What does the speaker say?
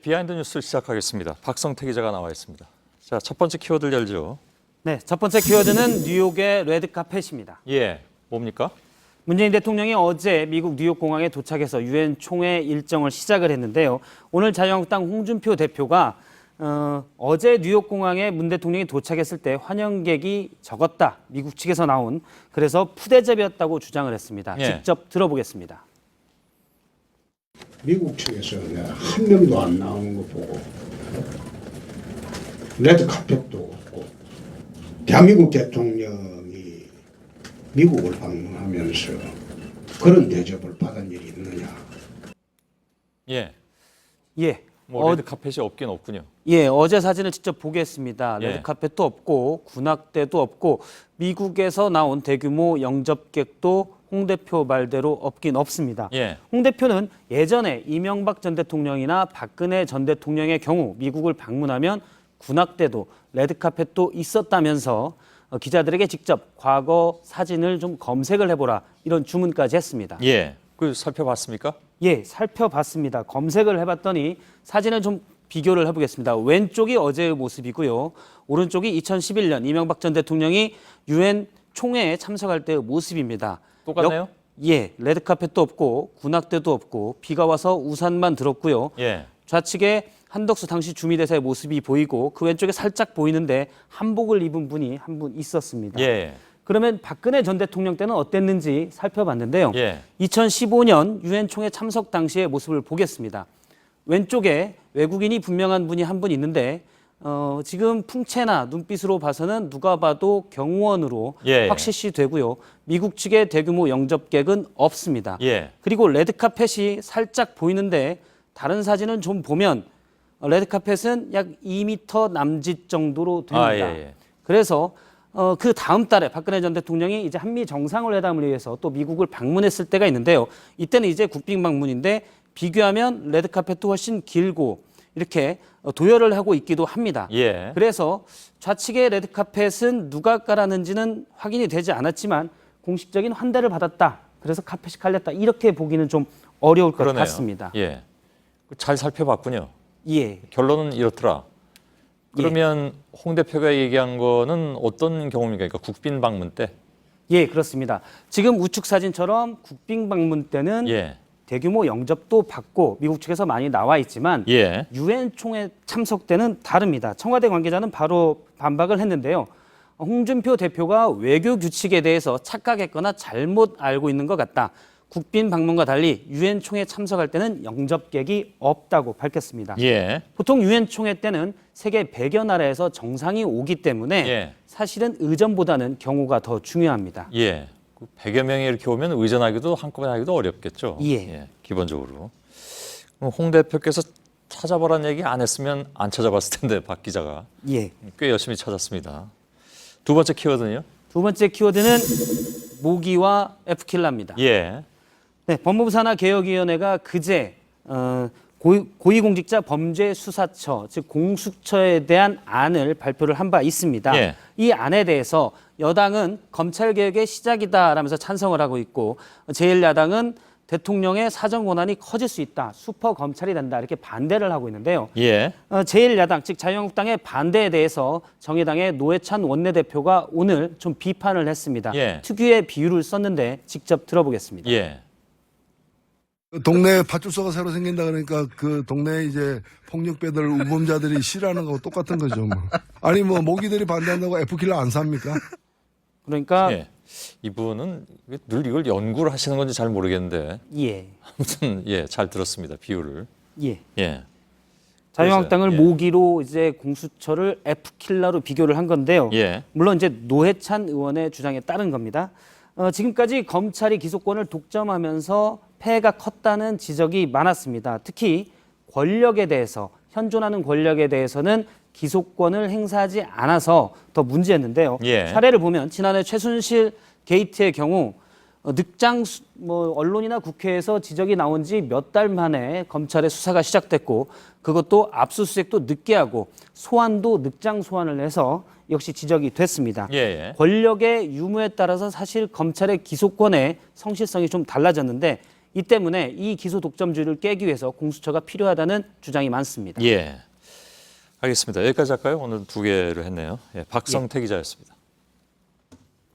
비하인드 뉴스를 시작하겠습니다. 박성태 기자가 나와 있습니다. 자, 첫 번째 키워드를 열죠. 네, 첫 번째 키워드는 뉴욕의 레드카펫입니다. 예, 뭡니까? 문재인 대통령이 어제 미국 뉴욕 공항에 도착해서 유엔 총회 일정을 시작을 했는데요. 오늘 자유한국당 홍준표 대표가 어제 뉴욕 공항에 문 대통령이 도착했을 때 환영객이 적었다. 미국 측에서 나온 그래서 푸대접이었다고 주장을 했습니다. 예. 직접 들어보겠습니다. 미국 측에서 내가 한 명도 안 나오는 거 보고 레드카펫도 없고 대한민국 대통령이 미국을 방문하면서 그런 대접을 받은 일이 있느냐. 예, 예. 뭐 레드 카펫이 없긴 없군요. 예, 어제 사진을 직접 보겠습니다. 예. 레드카펫도 없고 군악대도 없고 미국에서 나온 대규모 영접객도 홍 대표 말대로 없긴 없습니다. 예. 홍 대표는 예전에 이명박 전 대통령이나 박근혜 전 대통령의 경우 미국을 방문하면 군악대도 레드카펫도 있었다면서 기자들에게 직접 과거 사진을 좀 검색을 해보라 이런 주문까지 했습니다. 예, 그 살펴봤습니까? 예, 살펴봤습니다. 검색을 해봤더니 사진을 좀 비교를 해보겠습니다. 왼쪽이 어제의 모습이고요. 오른쪽이 2011년 이명박 전 대통령이 유엔 총회에 참석할 때의 모습입니다. 똑같네요? 예, 레드카펫도 없고 군악대도 없고 비가 와서 우산만 들었고요. 예, 좌측에 한덕수 당시 주미대사의 모습이 보이고 그 왼쪽에 살짝 보이는데 한복을 입은 분이 한 분 있었습니다. 예, 그러면 박근혜 전 대통령 때는 어땠는지 살펴봤는데요. 예. 2015년 유엔 총회 참석 당시의 모습을 보겠습니다. 왼쪽에 외국인이 분명한 분이 한 분 있는데 지금 풍채나 눈빛으로 봐서는 누가 봐도 경호원으로 예. 확실시 되고요. 미국 측의 대규모 영접객은 없습니다. 예. 그리고 레드카펫이 살짝 보이는데 다른 사진은 좀 보면 레드카펫은 약 2m 남짓 정도로 됩니다. 아, 예, 예. 그래서 그 다음 달에 박근혜 전 대통령이 이제 한미 정상회담을 위해서 또 미국을 방문했을 때가 있는데요. 이때는 이제 국빈 방문인데 비교하면 레드카펫도 훨씬 길고 이렇게 도열을 하고 있기도 합니다. 예. 그래서 좌측의 레드카펫은 누가 깔았는지는 확인이 되지 않았지만 공식적인 환대를 받았다. 그래서 카펫이 깔렸다. 이렇게 보기는 좀 어려울 것 그러네요. 같습니다. 예, 잘 살펴봤군요. 예. 결론은 이렇더라. 그러면 홍 대표가 얘기한 거는 어떤 경우입니까? 그러니까 국빈 방문 때? 예, 그렇습니다. 지금 우측 사진처럼 국빈 방문 때는 예, 대규모 영접도 받고 미국 측에서 많이 나와 있지만 예, 유엔 총회 참석 때는 다릅니다. 청와대 관계자는 바로 반박을 했는데요. 홍준표 대표가 외교 규칙에 대해서 착각했거나 잘못 알고 있는 것 같다. 국빈 방문과 달리 유엔 총회 참석할 때는 영접객이 없다고 밝혔습니다. 예, 보통 유엔 총회 때는 세계 100여 나라에서 정상이 오기 때문에 예. 사실은 의전보다는 경호가 더 중요합니다. 예. 100여 명이 이렇게 오면 의전하기도 한꺼번에 하기도 어렵겠죠. 예. 기본적으로. 그럼 홍 대표께서 찾아보라는 얘기 안 했으면 안 찾아봤을 텐데 박 기자가 예. 꽤 열심히 찾았습니다. 두 번째 키워드는요? 두 번째 키워드는 모기와 F킬러입니다. 예. 네, 법무부 산하개혁위원회가 그제 고위공직자 범죄수사처, 즉 공수처에 대한 안을 발표를 한 바 있습니다. 예. 이 안에 대해서 여당은 검찰개혁의 시작이다라면서 찬성을 하고 있고 제1야당은 대통령의 사정 권한이 커질 수 있다, 슈퍼 검찰이 된다 이렇게 반대를 하고 있는데요. 예. 제1야당 즉 자유한국당의 반대에 대해서 정의당의 노회찬 원내대표가 오늘 좀 비판을 했습니다. 예. 특유의 비유를 썼는데 직접 들어보겠습니다. 예. 동네에 파출소가 새로 생긴다 그러니까 그 동네에 이제 폭력배들, 우범자들이 싫어하는 거하고 똑같은 거죠. 뭐. 아니 뭐 모기들이 반대한다고 F킬러 안 삽니까? 그러니까 예. 이분은 늘 이걸 연구를 하시는 건지 잘 모르겠는데 예. 아무튼 예, 잘 들었습니다. 비유를. 예. 예. 자유한국당을 예. 모기로 이제 공수처를 F킬러로 비교를 한 건데요. 예. 물론 이제 노회찬 의원의 주장에 따른 겁니다. 지금까지 검찰이 기소권을 독점하면서 폐해가 컸다는 지적이 많았습니다. 특히 권력에 대해서, 현존하는 권력에 대해서는 기소권을 행사하지 않아서 더 문제였는데요. 예. 사례를 보면 지난해 최순실 게이트의 경우 늑장 언론이나 국회에서 지적이 나온 지 몇 달 만에 검찰의 수사가 시작됐고 그것도 압수수색도 늦게 하고 소환도 늑장 소환을 해서 역시 지적이 됐습니다. 예. 권력의 유무에 따라서 사실 검찰의 기소권의 성실성이 좀 달라졌는데 이 때문에 이 기소 독점주의를 깨기 위해서 공수처가 필요하다는 주장이 많습니다. 예. 알겠습니다. 여기까지 할까요? 오늘 두 개를 했네요. 예, 박성태 기자였습니다.